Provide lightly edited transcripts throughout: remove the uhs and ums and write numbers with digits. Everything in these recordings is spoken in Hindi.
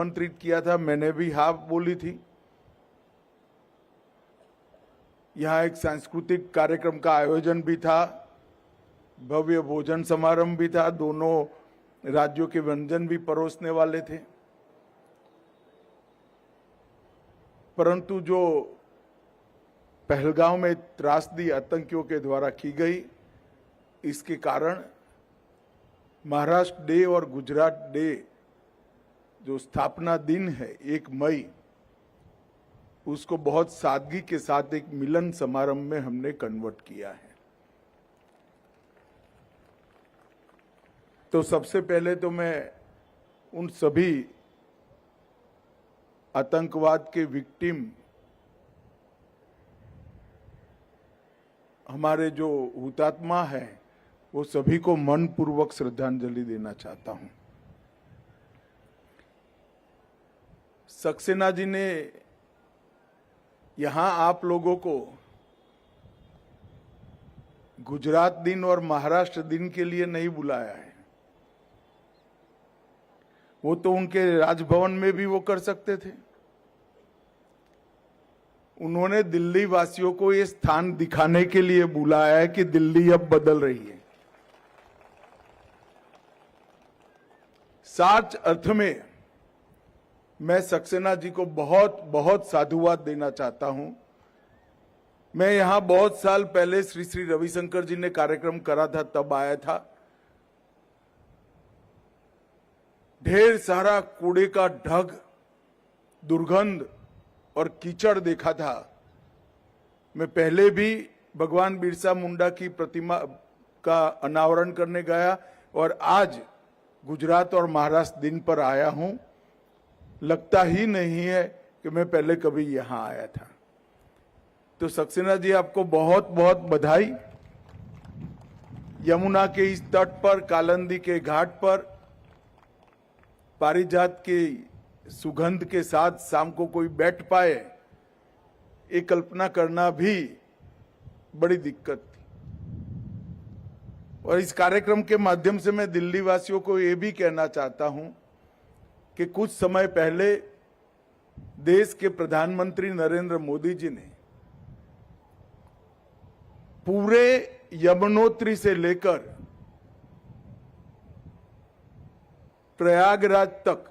आमंत्रित किया था, मैंने भी हाँ बोली थी। यहाँ एक सांस्कृतिक कार्यक्रम का आयोजन भी था, भव्य भोजन समारोह भी था, दोनों राज्यों के व्यंजन भी परोसने वाले थे। परंतु जो पहलगांव में त्रासदी आतंकियों के द्वारा की गई, इसके कारण महाराष्ट्र डे और गुजरात डे जो स्थापना दिन है 1 मई, उसको बहुत सादगी के साथ एक मिलन समारंभ में हमने कन्वर्ट किया है। तो सबसे पहले तो मैं उन सभी आतंकवाद के विक्टिम, हमारे जो हुतात्मा हैं, वो सभी को मनपूर्वक श्रद्धांजलि देना चाहता हूं। सक्सेना जी ने यहां आप लोगों को गुजरात दिन और महाराष्ट्र दिन के लिए नहीं बुलाया है। वो तो उनके राजभवन में भी वो कर सकते थे। उन्होंने दिल्ली वासियों को ये स्थान दिखाने के लिए बुलाया है कि दिल्ली अब बदल रही है। सच अर्थ में मैं सक्सेना जी को बहुत बहुत साधुवाद देना चाहता हूं। मैं यहां बहुत साल पहले श्री श्री रविशंकर जी ने कार्यक्रम करा था, तब आया था। ढेर सारा कूड़े का ढग, दुर्गंध और कीचड़ देखा था। मैं पहले भी भगवान बिरसा मुंडा की प्रतिमा का अनावरण करने गया और आज गुजरात और महाराष्ट्र दिन पर आया हूं। लगता ही नहीं है कि मैं पहले कभी यहां आया था। तो सक्सेना जी, आपको बहुत बहुत बधाई। यमुना के इस तट पर, कालंदी के घाट पर, पारिजात के सुगंध के साथ शाम को कोई बैठ पाए, ये कल्पना करना भी बड़ी दिक्कत थी। और इस कार्यक्रम के माध्यम से मैं दिल्ली वासियों को ये भी कहना चाहता हूं कि कुछ समय पहले देश के प्रधानमंत्री नरेंद्र मोदी जी ने पूरे यमुनोत्री से लेकर प्रयागराज तक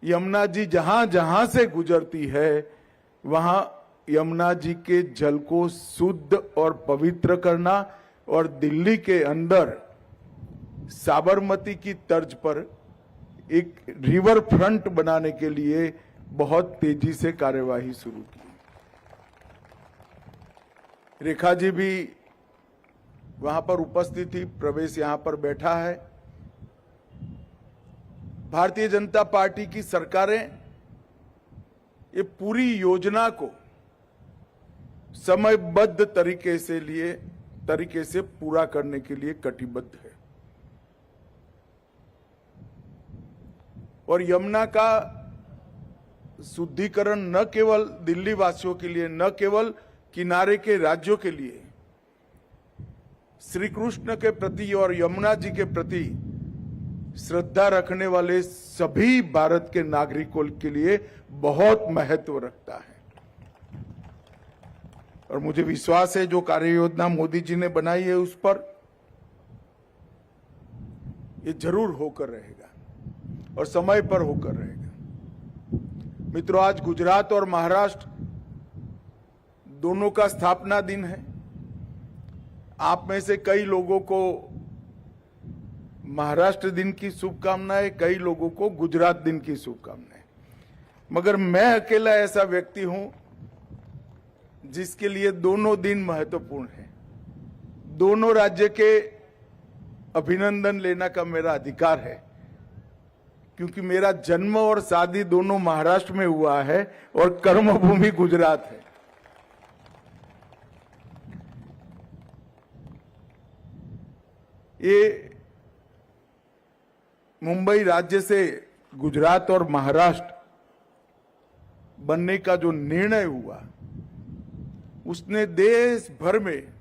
यमुना जी जहां जहां से गुजरती है, वहां यमुना जी के जल को शुद्ध और पवित्र करना और दिल्ली के अंदर साबरमती की तर्ज पर एक रिवर फ्रंट बनाने के लिए बहुत तेजी से कार्यवाही शुरू की। रेखा जी भी वहां पर उपस्थित थी, प्रवेश यहां पर बैठा है। भारतीय जनता पार्टी की सरकारें ये पूरी योजना को समयबद्ध तरीके से पूरा करने के लिए कटिबद्ध है। और यमुना का शुद्धिकरण न केवल दिल्ली वासियों के लिए, न केवल किनारे के राज्यों के लिए, श्री कृष्ण के प्रति और यमुना जी के प्रति श्रद्धा रखने वाले सभी भारत के नागरिकों के लिए बहुत महत्व रखता है। और मुझे विश्वास है जो कार्य योजना मोदी जी ने बनाई है उस पर ये जरूर होकर रहेगा और समय पर होकर रहेगा। मित्रों, आज गुजरात और महाराष्ट्र दोनों का स्थापना दिन है। आप में से कई लोगों को महाराष्ट्र दिन की शुभकामनाएं, कई लोगों को गुजरात दिन की शुभकामनाएं। मगर मैं अकेला ऐसा व्यक्ति हूं जिसके लिए दोनों दिन महत्वपूर्ण है। दोनों राज्य के अभिनंदन लेना का मेरा अधिकार है, क्योंकि मेरा जन्म और शादी दोनों महाराष्ट्र में हुआ है और कर्मभूमि गुजरात है। ये मुंबई राज्य से गुजरात और महाराष्ट्र बनने का जो निर्णय हुआ, उसने देश भर में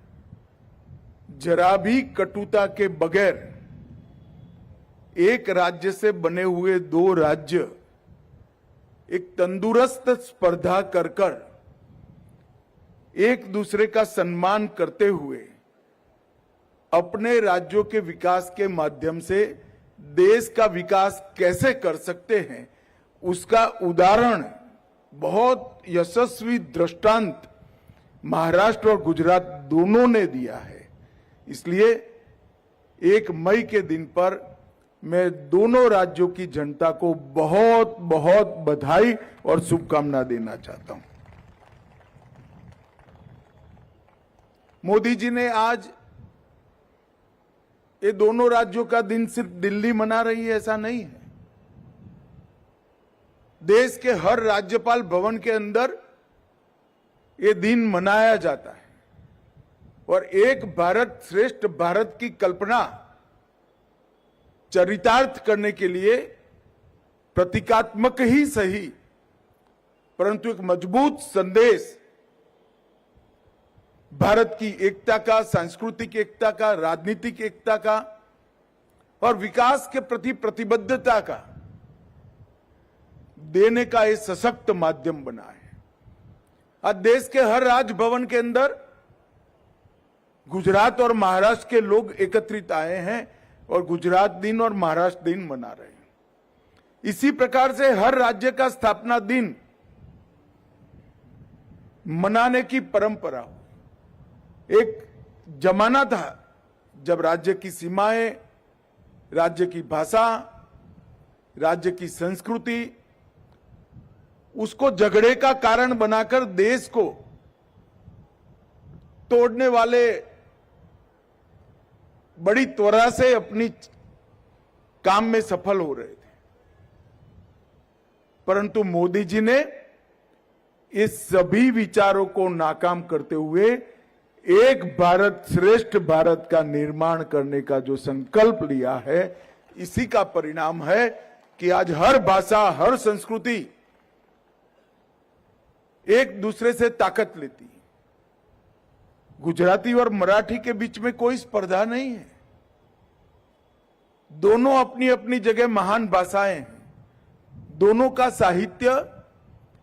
जरा भी कटुता के बगैर एक राज्य से बने हुए दो राज्य एक तंदुरुस्त स्पर्धा कर कर एक दूसरे का सम्मान करते हुए अपने राज्यों के विकास के माध्यम से देश का विकास कैसे कर सकते हैं, उसका उदाहरण बहुत यशस्वी दृष्टांत महाराष्ट्र और गुजरात दोनों ने दिया है। इसलिए 1 मई के दिन पर मैं दोनों राज्यों की जनता को बहुत बहुत बधाई और शुभकामना देना चाहता हूं। मोदी जी ने आज ये दोनों राज्यों का दिन सिर्फ दिल्ली मना रही है ऐसा नहीं है। देश के हर राज्यपाल भवन के अंदर ये दिन मनाया जाता है और एक भारत श्रेष्ठ भारत की कल्पना चरितार्थ करने के लिए प्रतीकात्मक ही सही परंतु एक मजबूत संदेश भारत की एकता का, सांस्कृतिक एकता का, राजनीतिक एकता का और विकास के प्रति प्रतिबद्धता का देने का एक सशक्त माध्यम बना है। आज देश के हर राजभवन के अंदर गुजरात और महाराष्ट्र के लोग एकत्रित आए हैं और गुजरात दिन और महाराष्ट्र दिन मना रहे हैं। इसी प्रकार से हर राज्य का स्थापना दिन मनाने की परंपरा हो। एक जमाना था जब राज्य की सीमाएं, राज्य की भाषा, राज्य की संस्कृति उसको झगड़े का कारण बनाकर देश को तोड़ने वाले बड़ी त्वरा से अपनी काम में सफल हो रहे थे। परंतु मोदी जी ने इस सभी विचारों को नाकाम करते हुए एक भारत श्रेष्ठ भारत का निर्माण करने का जो संकल्प लिया है, इसी का परिणाम है कि आज हर भाषा, हर संस्कृति एक दूसरे से ताकत लेती है। गुजराती और मराठी के बीच में कोई स्पर्धा नहीं है। दोनों अपनी अपनी जगह महान भाषाएं हैं। दोनों का साहित्य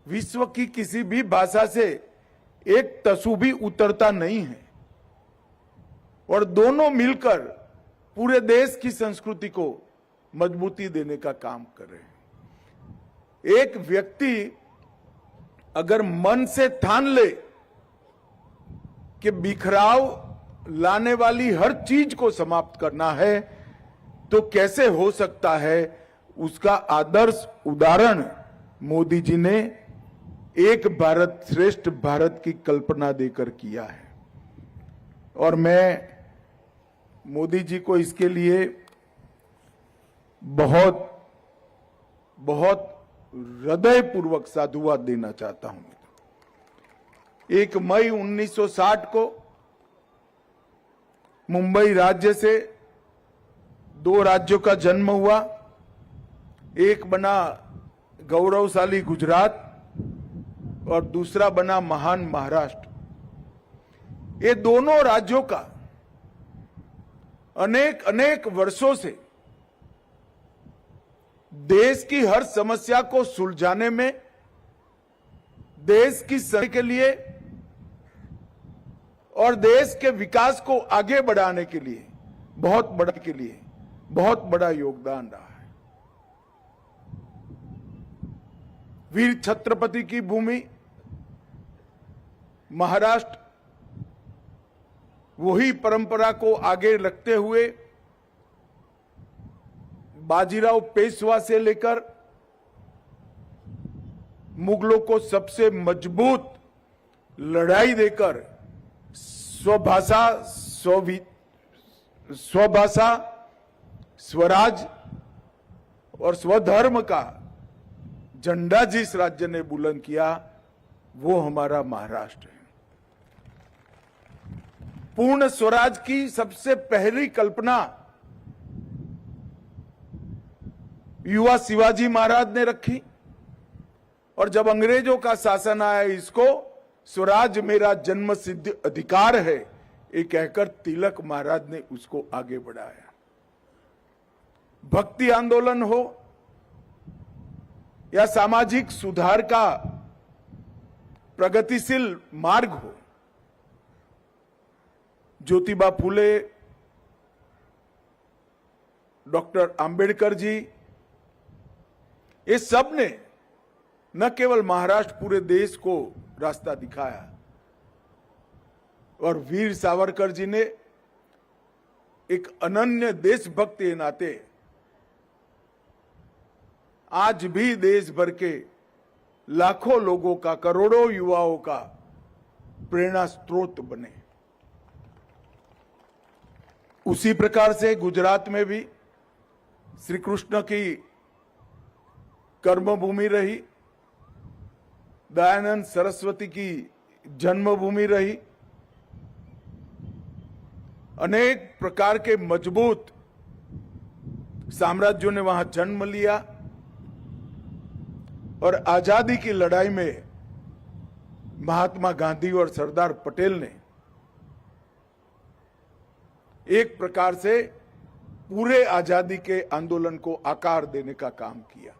विश्व की किसी भी भाषा से एक तसु भी उतरता नहीं है और दोनों मिलकर पूरे देश की संस्कृति को मजबूती देने का काम कर रहे हैं। एक व्यक्ति अगर मन से ठान ले कि बिखराव लाने वाली हर चीज को समाप्त करना है तो कैसे हो सकता है, उसका आदर्श उदाहरण मोदी जी ने एक भारत श्रेष्ठ भारत की कल्पना देकर किया है। और मैं मोदी जी को इसके लिए बहुत बहुत हृदयपूर्वक साधुवाद देना चाहता हूं। 1 मई 1960 को मुंबई राज्य से 2 राज्यों का जन्म हुआ। एक बना गौरवशाली गुजरात और दूसरा बना महान महाराष्ट्र। ये दोनों राज्यों का अनेक अनेक वर्षों से देश की हर समस्या को सुलझाने में, देश की सरकार के लिए और देश के विकास को आगे बढ़ाने के लिए बहुत बड़ा योगदान रहा है। वीर छत्रपति की भूमि महाराष्ट्र वही परंपरा को आगे रखते हुए बाजीराव पेशवा से लेकर मुगलों को सबसे मजबूत लड़ाई देकर स्वभाषा, स्वराज और स्वधर्म का झंडा जिस राज्य ने बुलंद किया वो हमारा महाराष्ट्र है। पूर्ण स्वराज की सबसे पहली कल्पना युवा शिवाजी महाराज ने रखी और जब अंग्रेजों का शासन आया, इसको स्वराज मेरा जन्म सिद्ध अधिकार है ये कहकर तिलक महाराज ने उसको आगे बढ़ाया। भक्ति आंदोलन हो या सामाजिक सुधार का प्रगतिशील मार्ग हो, ज्योतिबा फूले, डॉक्टर आंबेडकर जी, ये सब ने न केवल महाराष्ट्र पूरे देश को रास्ता दिखाया, और वीर सावरकर जी ने एक अनन्य देशभक्त के नाते आज भी देश भर के लाखों लोगों का, करोड़ों युवाओं का प्रेरणा स्रोत बने। उसी प्रकार से गुजरात में भी श्री कृष्ण की कर्मभूमि रही, दयानंद सरस्वती की जन्मभूमि रही, अनेक प्रकार के मजबूत साम्राज्यों ने वहां जन्म लिया, और आजादी की लड़ाई में महात्मा गांधी और सरदार पटेल ने एक प्रकार से पूरे आजादी के आंदोलन को आकार देने का काम किया।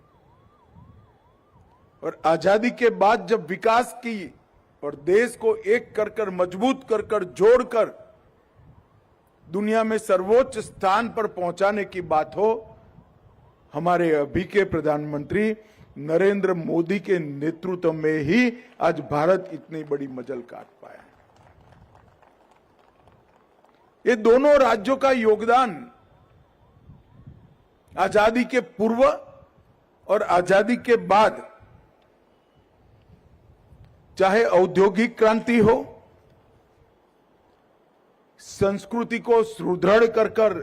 और आजादी के बाद जब विकास की और देश को एक कर मजबूत कर जोड़कर दुनिया में सर्वोच्च स्थान पर पहुंचाने की बात हो, हमारे अभी के प्रधानमंत्री नरेंद्र मोदी के नेतृत्व में ही आज भारत इतनी बड़ी मंजिल काट पाया। ये दोनों राज्यों का योगदान आजादी के पूर्व और आजादी के बाद, चाहे औद्योगिक क्रांति हो, संस्कृति को सुदृढ़ कर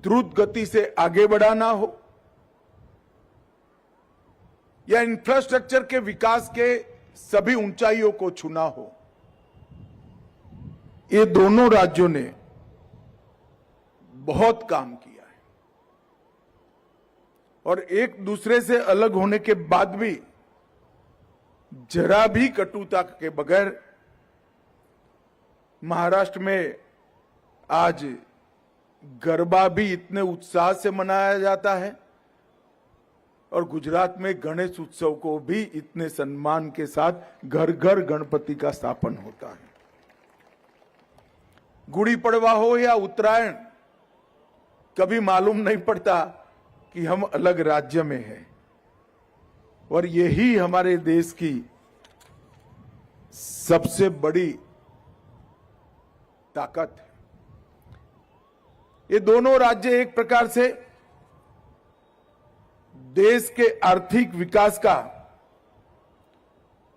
द्रुत गति से आगे बढ़ाना हो, या इंफ्रास्ट्रक्चर के विकास के सभी ऊंचाइयों को छूना हो, ये दोनों राज्यों ने बहुत काम किया है। और एक दूसरे से अलग होने के बाद भी जरा भी कटुता के बगैर महाराष्ट्र में आज गरबा भी इतने उत्साह से मनाया जाता है, और गुजरात में गणेश उत्सव को भी इतने सम्मान के साथ घर घर गणपति का स्थापन होता है। गुड़ी पड़वा हो या उत्तरायण, कभी मालूम नहीं पड़ता कि हम अलग राज्य में हैं, और यही हमारे देश की सबसे बड़ी ताकत है। ये दोनों राज्य एक प्रकार से देश के आर्थिक विकास का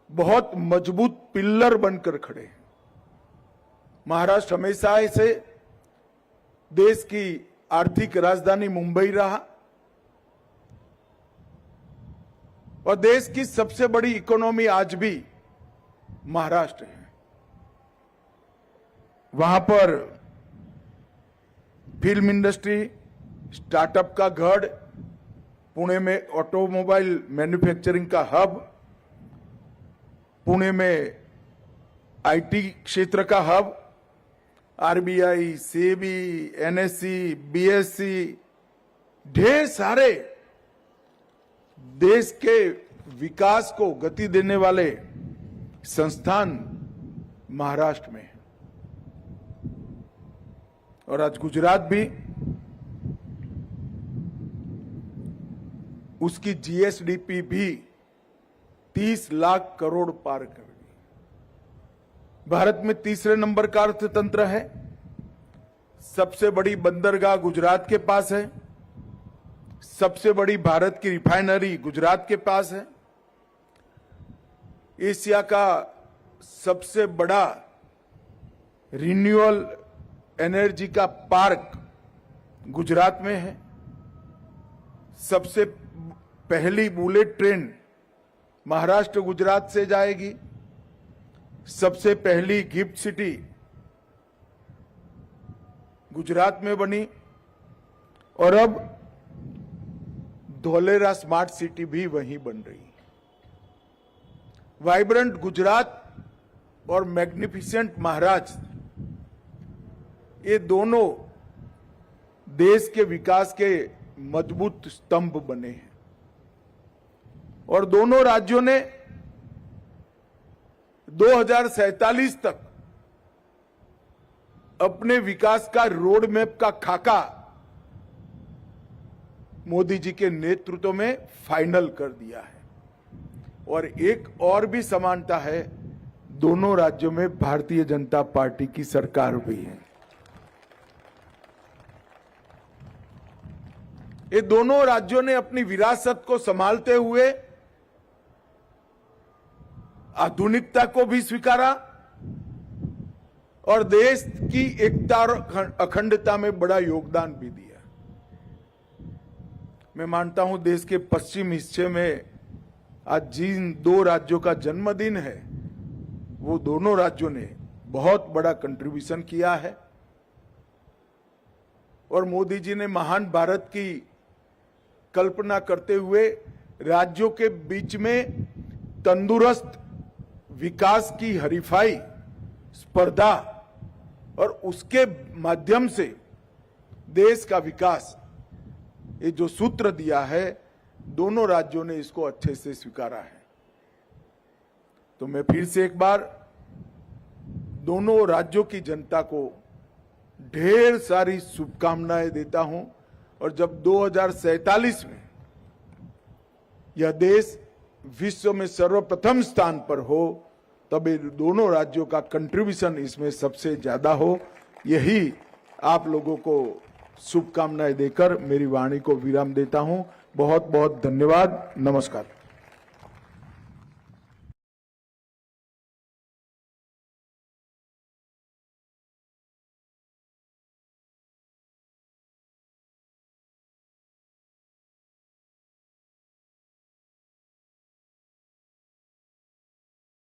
बहुत मजबूत पिल्लर बनकर खड़े हैं। महाराष्ट्र हमेशा से देश की आर्थिक राजधानी मुंबई रहा, और देश की सबसे बड़ी इकोनॉमी आज भी महाराष्ट्र है। वहां पर फिल्म इंडस्ट्री, स्टार्टअप का गढ़, पुणे में ऑटोमोबाइल मैन्युफैक्चरिंग का हब, पुणे में आईटी क्षेत्र का hub, RBI, SEBI, NSC, BSc, ढेर सारे देश के विकास को गति देने वाले संस्थान महाराष्ट्र में है। और आज गुजरात भी उसकी जीएसडीपी भी 30 लाख करोड़ पार कर गई। भारत में तीसरे नंबर का अर्थतंत्र है। सबसे बड़ी बंदरगाह गुजरात के पास है। सबसे बड़ी भारत की रिफाइनरी गुजरात के पास है। एशिया का सबसे बड़ा रिन्यूएबल एनर्जी का पार्क गुजरात में है। सबसे पहली बुलेट ट्रेन महाराष्ट्र गुजरात से जाएगी। सबसे पहली गिफ्ट सिटी गुजरात में बनी, और अब धोलेरा स्मार्ट सिटी भी वहीं बन रही है। वाइब्रेंट गुजरात और मैग्निफिसेंट महाराष्ट्र, ये दोनों देश के विकास के मजबूत स्तंभ बने हैं। और दोनों राज्यों ने 2047 तक अपने विकास का रोड मैप का खाका मोदी जी के नेतृत्व में फाइनल कर दिया है। और एक और भी समानता है, दोनों राज्यों में भारतीय जनता पार्टी की सरकार भी है। ये दोनों राज्यों ने अपनी विरासत को संभालते हुए आधुनिकता को भी स्वीकारा और देश की एकता और अखंडता में बड़ा योगदान भी दिया। मैं मानता हूं देश के पश्चिम हिस्से में आज जिन दो राज्यों का जन्मदिन है, वो दोनों राज्यों ने बहुत बड़ा कंट्रीब्यूशन किया है। और मोदी जी ने महान भारत की कल्पना करते हुए राज्यों के बीच में तंदुरुस्त विकास की हरीफाई, स्पर्धा और उसके माध्यम से देश का विकास, ये जो सूत्र दिया है, दोनों राज्यों ने इसको अच्छे से स्वीकारा है। तो मैं फिर से एक बार दोनों राज्यों की जनता को ढेर सारी शुभकामनाएं देता हूं। और जब 2047 में यह देश विश्व में सर्वप्रथम स्थान पर हो, तब ये दोनों राज्यों का कंट्रीब्यूशन इसमें सबसे ज्यादा हो। यही आप लोगों को शुभकामनाएं देकर मेरी वाणी को विराम देता हूं। बहुत बहुत धन्यवाद। नमस्कार।